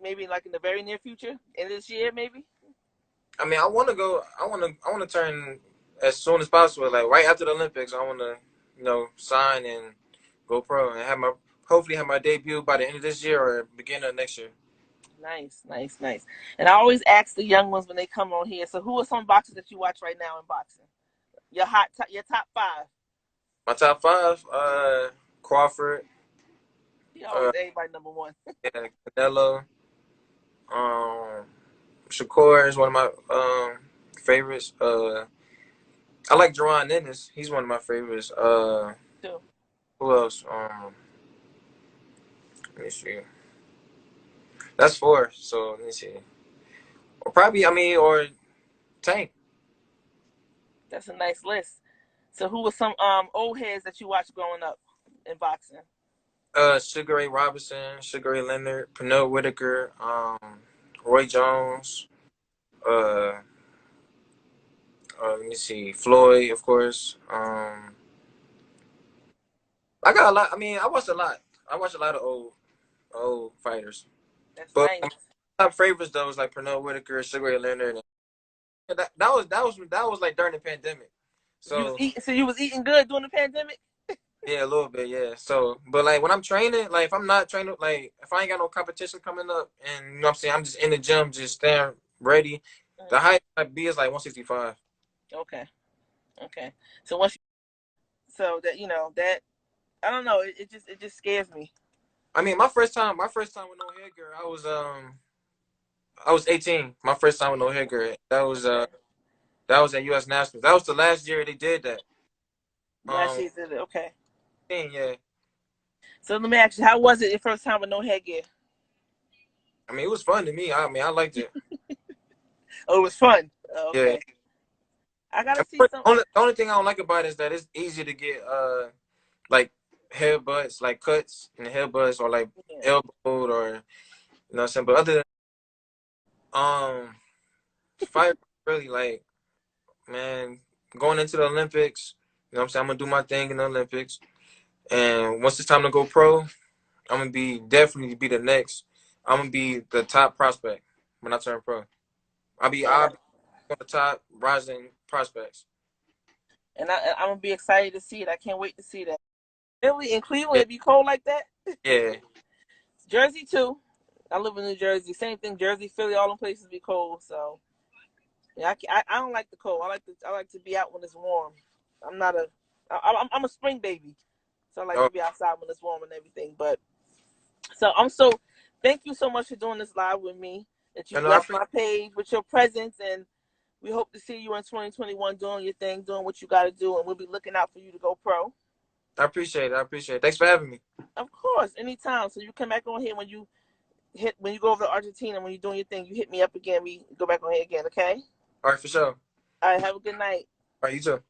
maybe like in the very near future, end of this year, maybe? I mean, I want to go. I want to turn as soon as possible. Like right after the Olympics, I want to, sign and go pro and hopefully have my debut by the end of this year or beginning of next year. Nice, nice, nice. And I always ask the young ones when they come on here. So, who are some boxers that you watch right now in boxing? Your top five. My top five: Crawford, He always uh, everybody number one. yeah, Canelo, um, Shakur is one of my favorites. I like Jaron Ennis. He's one of my favorites. Too. Who else? Let me see. That's four. So let me see. Or probably, or Tank. That's a nice list. So, who were some old heads that you watched growing up in boxing? Sugar Ray Robinson, Sugar Ray Leonard, Pernell Whitaker, Roy Jones. Uh, let me see. Floyd, of course. I got a lot. I mean, I watched a lot. I watched a lot of old fighters. That's But nice. my top favorites though was like Pernell Whitaker, Sugar Ray Leonard. And that was like during the pandemic. So You was eating good during the pandemic. yeah, a little bit, yeah. So, but like when I'm training, like if I'm not training, like if I ain't got no competition coming up, and you know what I'm saying, I'm just in the gym, just staying ready. The Mm. height I be is like 165. Okay, okay. So once so that that I don't know, it just scares me. I mean, my first time with no headgear, I was 18. My first time with no headgear. Okay. That was at U.S. Nationals. That was the last year they did that. Last Um, year did it. Okay. yeah. So let me ask you, how was it your first time with no headgear? I mean, it was fun to me. I mean, I liked it. Oh, it was fun. Oh, Yeah. okay. I gotta And see the some. only thing I don't like about it is that it's easy to get like headbutts, like cuts and headbutts, or like Yeah. elbowed, or what I'm saying. But other than fight, really like, man, going into the Olympics, what I'm saying, I'm gonna do my thing in the Olympics, and once it's time to go pro, I'm gonna be definitely be the next. I'm gonna be the top prospect when I turn pro. And I'll be on the top rising prospects. I'm gonna be excited to see it. I can't wait to see that. Really, in Cleveland, Yeah, it be cold like that. yeah. Jersey too. I live in New Jersey. Same thing. Jersey, Philly, all them places be cold. So yeah, I don't like the cold. I like to be out when it's warm. I'm not a I'm a spring baby, so I like Oh, to be outside when it's warm and everything. But so I'm so thank you so much for doing this live with me. That you and I blessed appreciate. my page with your presence, and we hope to see you in 2021 doing your thing, doing what you got to do, and we'll be looking out for you to go pro. I appreciate it. I appreciate it. Thanks for having me. Of course, anytime. So you come back on here when you go over to Argentina, when you're doing your thing, you hit me up again. We go back on here again, okay? All right, for sure. All right, have a good night. All right, you too.